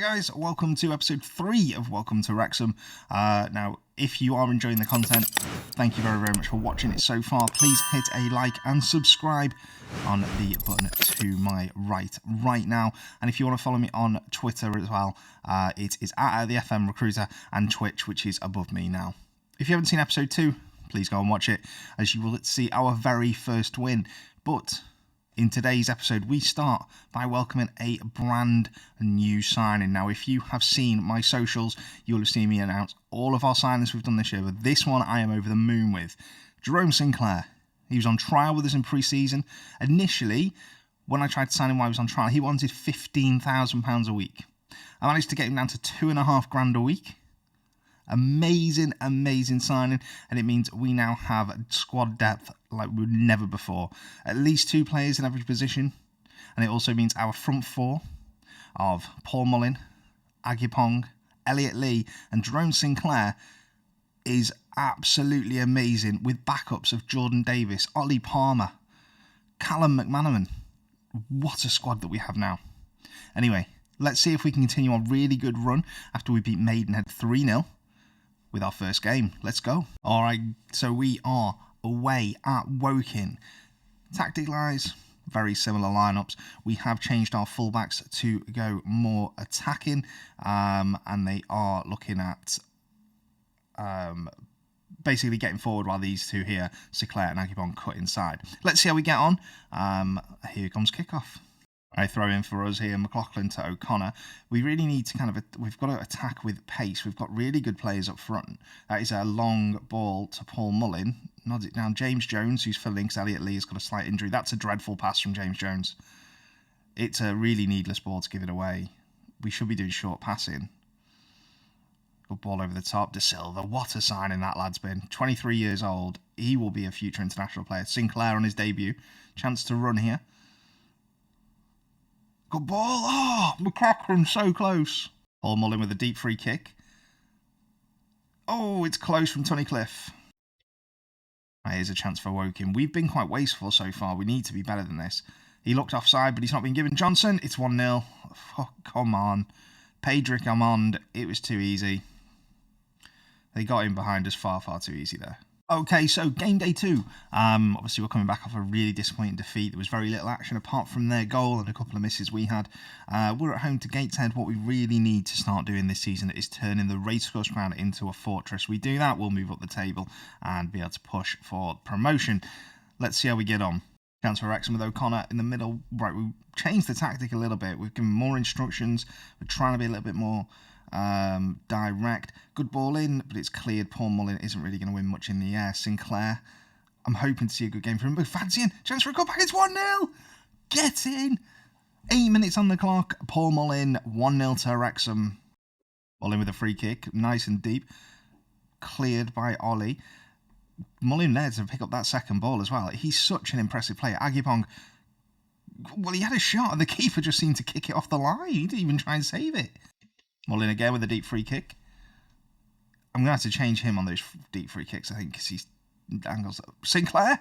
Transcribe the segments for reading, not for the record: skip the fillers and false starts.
guys, welcome to episode 3 of Welcome to Wrexham. Now, if you are enjoying the content, thank you very, very much for watching it so far. Please hit a like and subscribe on the button to my right now. And if you want to follow me on Twitter as well, it is at the FM Recruiter, and Twitch, which is above me now. If you haven't seen episode 2, please go and watch it, as you will see our very first win. But in today's episode, we start by welcoming a brand new signing. Now, if you have seen my socials, you'll have seen me announce all of our signings we've done this year, but this one I am over the moon with. Jerome Sinclair. He was on trial with us in pre-season. Initially, when I tried to sign him while he was on trial, he wanted £15,000 a week. I managed to get him down to £2,500 a week. Amazing signing, and it means we now have squad depth like we've never before. At least 2 players in every position, and it also means our front 4 of Paul Mullin, Agipong, Elliot Lee, and Jerome Sinclair is absolutely amazing, with backups of Jordan Davis, Ollie Palmer, Callum McManaman. What a squad that we have now. Anyway, let's see if we can continue a really good run after we beat Maidenhead 3-0. With our first game. Let's go. Alright, so we are away at Woking. Tactic-wise, very similar lineups. We have changed our fullbacks to go more attacking, and they are looking at basically getting forward while these two here, Sinclair and Agibon, cut inside. Let's see how we get on. Here comes kickoff. I throw in for us here, McLaughlin to O'Connor. We really need to we've got to attack with pace. We've got really good players up front. That is a long ball to Paul Mullin. Nods it down. James Jones, who's filling because Elliot Lee has got a slight injury. That's a dreadful pass from James Jones. It's a really needless ball to give it away. We should be doing short passing. Good ball over the top. De Silva, what a signing that lad's been. 23 years old. He will be a future international player. Sinclair on his debut. Chance to run here. Good ball. Oh, McCracken, so close. Paul Mullin with a deep free kick. Oh, it's close from Tunnicliffe. Here's a chance for Woking. We've been quite wasteful so far. We need to be better than this. He looked offside, but he's not been given. Johnson, it's 1-0. Oh, come on. Pedrick Armand, it was too easy. They got in behind us far too easy there. Okay, so game day 2. Obviously, we're coming back off a really disappointing defeat. There was very little action apart from their goal and a couple of misses we had. We're at home to Gateshead. What we really need to start doing this season is turning the racecourse ground into a fortress. We do that, we'll move up the table and be able to push for promotion. Let's see how we get on. Chance for Wrexham with O'Connor in the middle. Right, we changed the tactic a little bit. We've given more instructions. We're trying to be a little bit more direct. Good ball in, but it's cleared. Paul Mullin isn't really going to win much in the air. Sinclair, I'm hoping to see a good game from him, but Seaon, chance for a cutback. It's 1-0. Get in. 8 minutes on the clock. Paul Mullin, 1-0 to Wrexham. Mullin with a free kick, nice and deep. Cleared by Ollie. Mullin there to pick up that second ball as well. He's such an impressive player. Agipong, well, he had a shot and the keeper just seemed to kick it off the line. He didn't even try and save it. Mullin again with a deep free kick. I'm going to have to change him on those deep free kicks, I think, because he angles up. Sinclair.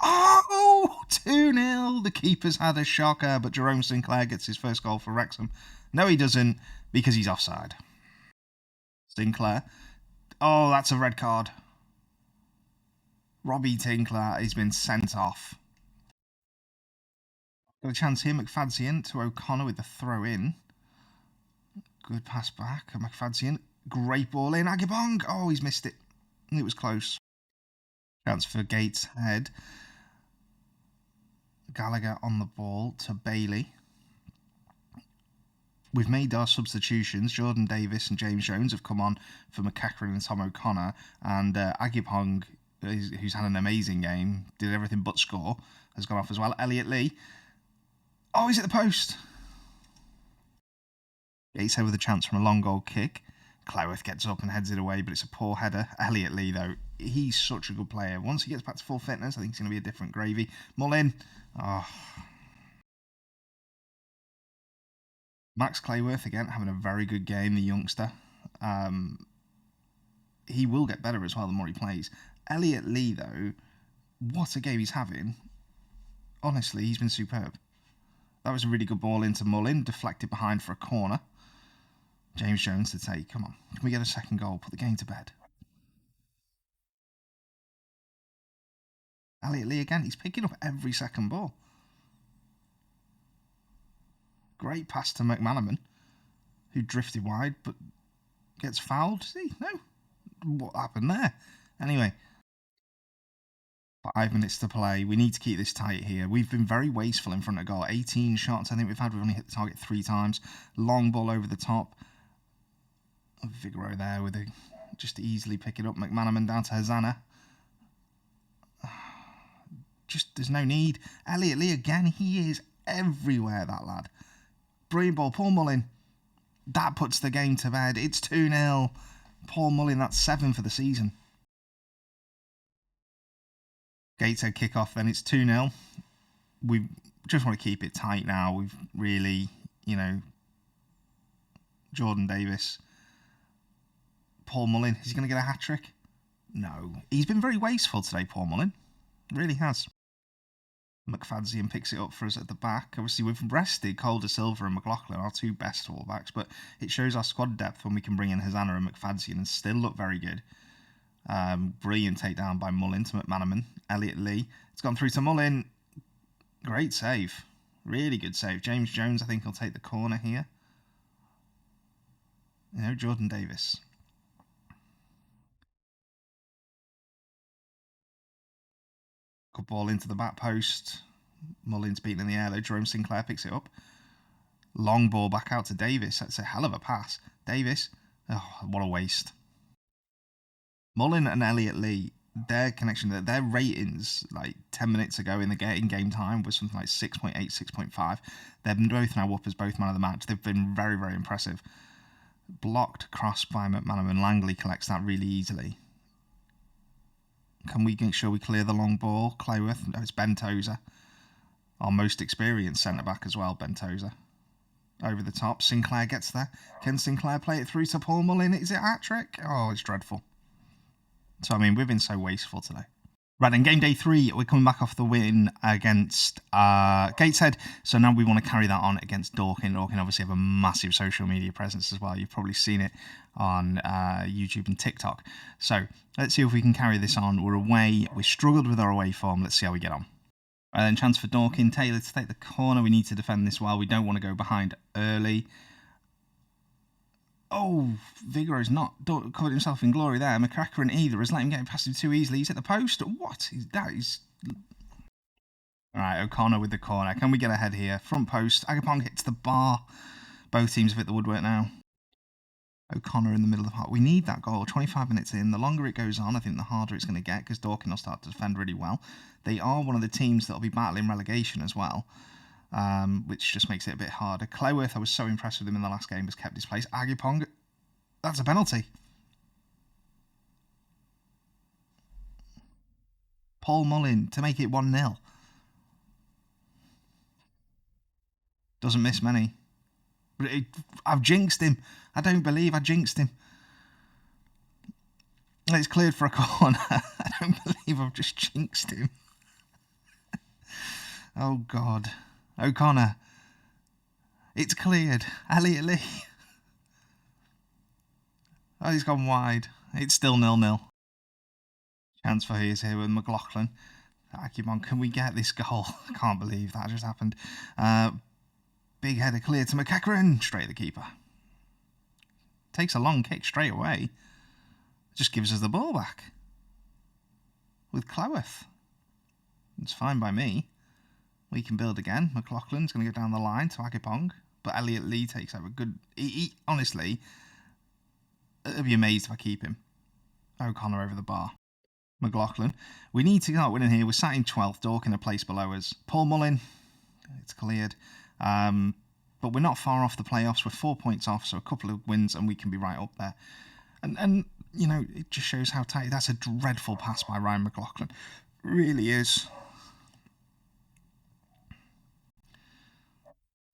Oh, 2-0. The keeper's had a shocker, but Jerome Sinclair gets his first goal for Wrexham. No, he doesn't, because he's offside. Sinclair. Oh, that's a red card. Robbie Tinkler has been sent off. Got a chance here. McFadzean to O'Connor with the throw in. Good pass back. McFadzean. Great ball in. Agibong. Oh, he's missed it. It was close. Chance for Gateshead. Gallagher on the ball to Bailey. We've made our substitutions. Jordan Davis and James Jones have come on for McCackran and Tom O'Connor. And Agipong, who's had an amazing game, did everything but score, has gone off as well. Elliot Lee. Oh, he's at the post. Gateshead with a chance from a long goal kick. Cleworth gets up and heads it away, but it's a poor header. Elliot Lee, though, he's such a good player. Once he gets back to full fitness, I think it's going to be a different gravy. Mullin. Oh. Max Cleworth, again, having a very good game, the youngster. He will get better as well the more he plays. Elliot Lee, though, what a game he's having. Honestly, he's been superb. That was a really good ball into Mullin, deflected behind for a corner. James Jones to take. Come on. Can we get a second goal? Put the game to bed. Elliot Lee again. He's picking up every second ball. Great pass to McManaman, who drifted wide but gets fouled. See? No. What happened there? Anyway. 5 minutes to play. We need to keep this tight here. We've been very wasteful in front of goal. 18 shots I think we've had. We've only hit the target 3 times. Long ball over the top. Vigoro there with a just easily pick it up. McManaman down to Hosanna. Just there's no need. Elliot Lee again. He is everywhere, that lad. Brilliant ball. Paul Mullin. That puts the game to bed. It's 2-0. Paul Mullin, that's 7 for the season. Gateshead kick-off, then it's 2-0. We just want to keep it tight now. We've really, Jordan Davis. Paul Mullin, is he going to get a hat-trick? No. He's been very wasteful today, Paul Mullin. Really has. McFadzean picks it up for us at the back. Obviously, we've rested Calder Silva and McLaughlin, our 2 best fullbacks, but it shows our squad depth when we can bring in Hosanna and McFadzean and still look very good. Brilliant takedown by Mullin to McManaman. Elliot Lee. It's gone through to Mullin. Great save. Really good save. James Jones, I think, will take the corner here. Jordan Davis. Good ball into the back post. Mullin's beaten in the air though. Jerome Sinclair picks it up. Long ball back out to Davis. That's a hell of a pass. Davis. Oh, what a waste. Mullin and Elliot Lee, their connection, their ratings like 10 minutes ago in game time was something like 6.8, 6.5. They're both now up as both man of the match. They've been very, very impressive. Blocked cross by McManaman. Langley collects that really easily. Can we make sure we clear the long ball? Clayworth. No, it's Ben Tozer. Our most experienced centre-back as well, Ben Tozer. Over the top. Sinclair gets there. Can Sinclair play it through to Paul Mullin? Is it a hat-trick? Oh, it's dreadful. So, we've been so wasteful today. Right, in game day 3, we're coming back off the win against Gateshead. So now we want to carry that on against Dorking. Dorking obviously have a massive social media presence as well. You've probably seen it on YouTube and TikTok. So let's see if we can carry this on. We're away. We struggled with our away form. Let's see how we get on. Right, then chance for Dorking. Taylor to take the corner. We need to defend this well. We don't want to go behind early. Oh, Vigoro's not covered himself in glory there. McCracken either has let him get past him too easily. He's at the post. What? That is... All right, O'Connor with the corner. Can we get ahead here? Front post. Agapong hits the bar. Both teams have hit the woodwork now. O'Connor in the middle of the park. We need that goal. 25 minutes in. The longer it goes on, I think the harder it's going to get because Dorking will start to defend really well. They are one of the teams that will be battling relegation as well. Which just makes it a bit harder. Clayworth, I was so impressed with him in the last game, has kept his place. Agapong, that's a penalty. Paul Mullin to make it 1-0. Doesn't miss many. I've jinxed him. I don't believe I jinxed him. It's cleared for a corner. I don't believe I've just jinxed him. Oh, God. O'Connor. It's cleared. Elliot Lee. Oh, he's gone wide. It's still 0-0. Chance for his here with McLaughlin. Akimon, can we get this goal? I can't believe that just happened. Big header clear to McCracken. Straight at the keeper. Takes a long kick straight away. Just gives us the ball back. With Clayworth. It's fine by me. We can build again. McLaughlin's going to go down the line to Agapong. But Elliot Lee takes over. Good. Honestly, I'd be amazed if I keep him. O'Connor over the bar. McLaughlin. We need to start winning here. We're sat in 12th. Dorking a place below us. Paul Mullin. It's cleared. But we're not far off the playoffs. We're 4 points off. So a couple of wins and we can be right up there. And it just shows how tight. That's a dreadful pass by Ryan McLaughlin. It really is.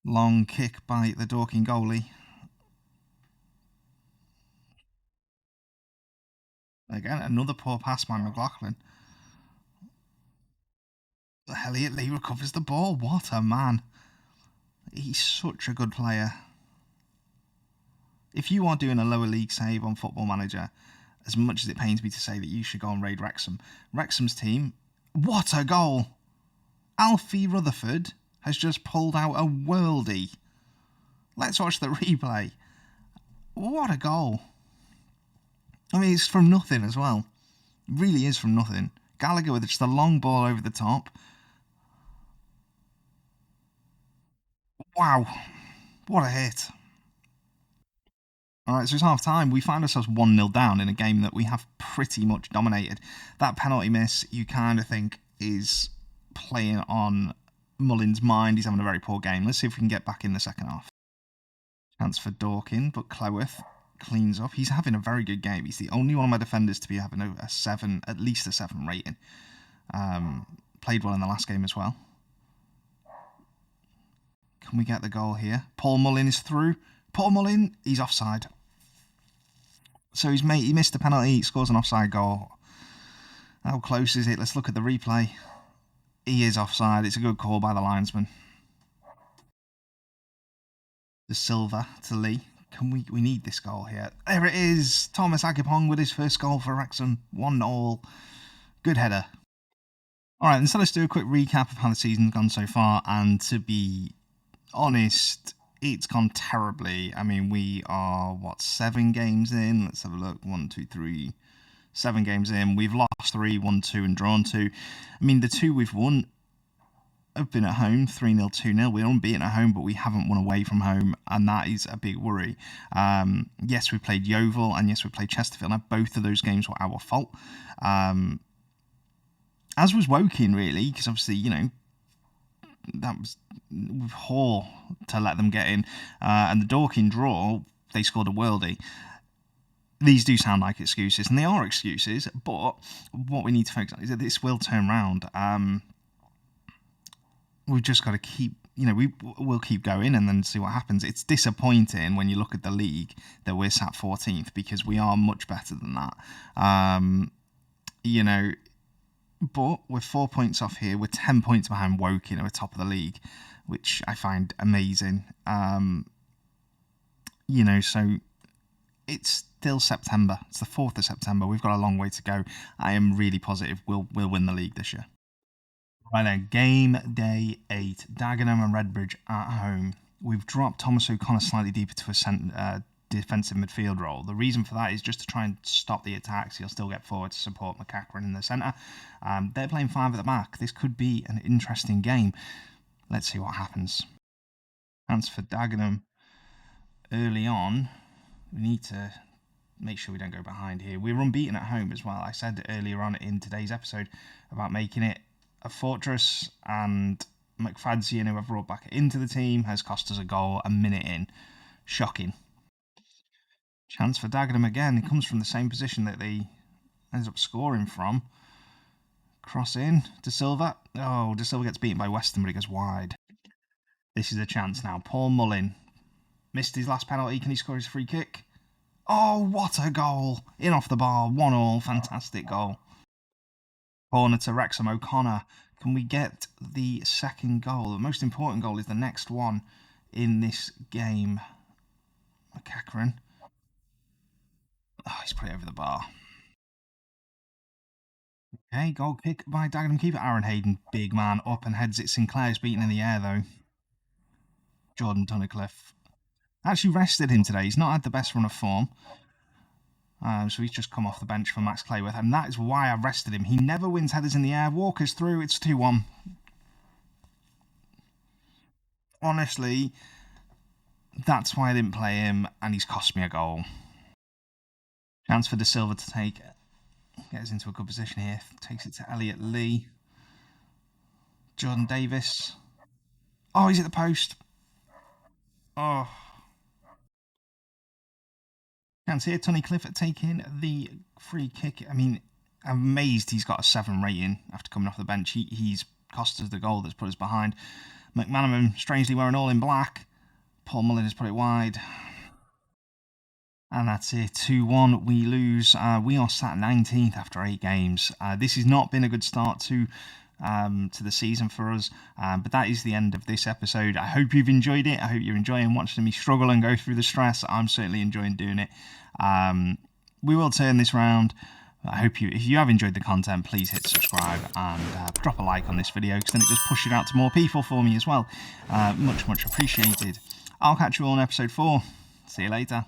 Long kick by the Dorking goalie. Again, another poor pass by McLaughlin. Elliot Lee recovers the ball. What a man. He's such a good player. If you are doing a lower league save on Football Manager, as much as it pains me to say that you should go and raid Wrexham, Wrexham's team, what a goal! Alfie Rutherford has just pulled out a worldie. Let's watch the replay. What a goal. I mean, it's from nothing as well. It really is from nothing. Gallagher with just a long ball over the top. Wow. What a hit. All right, so it's half time. We find ourselves 1-0 down in a game that we have pretty much dominated. That penalty miss, you kind of think, is playing on Mullin's mind. He's having a very poor game. Let's see if we can get back in the second half. Chance for Dorking, but Cleworth cleans up. He's having a very good game. He's the only one of my defenders to be having a 7, at least a 7 rating. Played well in the last game as well. Can we get the goal here? Paul Mullin is through. Paul Mullin, he's offside. So he missed the penalty, he scores an offside goal. How close is it? Let's look at the replay. He is offside. It's a good call by the linesman. De Silva to Lee. We need this goal here. There it is. Thomas Agapong with his first goal for Wrexham. 1-0. Good header. All right, so let's do a quick recap of how the season's gone so far. And to be honest, it's gone terribly. I mean, we are, 7 games in? Let's have a look. 1, 2, 3, 7 games in. We've lost 3, won 2 and drawn 2. I mean, the 2 we've won have been at home, 3-0, 2-0. We're unbeaten at home, but we haven't won away from home, and that is a big worry. Yes, we played Yeovil, and yes, we played Chesterfield. Now, both of those games were our fault. As was Woking, really, because obviously, that was Hall to let them get in. And the Dorking draw, they scored a worldie. These do sound like excuses, and they are excuses, but what we need to focus on is that this will turn around. We've just got to keep, we'll keep going and then see what happens. It's disappointing when you look at the league that we're sat 14th because we are much better than that. But we're 4 points off here. We're 10 points behind Woking at the top of the league, which I find amazing. So it's still September. It's the 4th of September. We've got a long way to go. I am really positive we'll win the league this year. Right then, game day 8, Dagenham and Redbridge at home. We've dropped Thomas O'Connor slightly deeper to a defensive midfield role. The reason for that is just to try and stop the attacks. He'll still get forward to support McCachran in the centre. They're playing 5 at the back. This could be an interesting game. Let's see what happens. Chance for Dagenham early on. We need to make sure we don't go behind here. We're unbeaten at home as well. I said earlier on in today's episode about making it a fortress, and McFadzean, who I've brought back into the team, has cost us a goal a minute in. Shocking. Chance for Dagenham again. It comes from the same position that they ended up scoring from. Cross in. De Silva. Oh, De Silva gets beaten by Weston, but he goes wide. This is a chance now. Paul Mullin missed his last penalty. Can he score his free kick? Oh, what a goal. In off the bar. 1-1. Fantastic goal. Corner to Wrexham. O'Connor. Can we get the second goal? The most important goal is the next one in this game. McCachran. Oh, he's put it over the bar. Okay, goal kick by Dagenham keeper Aaron Hayden. Big man up and heads it. Sinclair's beaten in the air though. Jordan Tunnicliffe. Actually rested him today. He's not had the best run of form. So he's just come off the bench for Max Clayworth, and that is why I rested him. He never wins headers in the air. Walker's through. It's 2-1. Honestly, that's why I didn't play him, and he's cost me a goal. Chance for De Silva to take it. Gets into a good position here. Takes it to Elliot Lee. Jordan Davis. Oh, he's at the post. Oh. Chance here. Tunnicliffe taking the free kick. I mean, I'm amazed he's got a 7 rating after coming off the bench. He's cost us the goal that's put us behind. McManaman, strangely wearing all in black. Paul Mullin has put it wide. And that's it, 2-1, we lose. We are sat 19th after 8 games. This has not been a good start to to the season for us. But that is the end of this episode. I hope you've enjoyed it. I hope you're enjoying watching me struggle and go through the stress. I'm certainly enjoying doing it. We will turn this round. I hope if you have enjoyed the content, please hit subscribe and drop a like on this video, because then it does push it out to more people for me as well. Much appreciated. I'll catch you all in episode 4. See you later.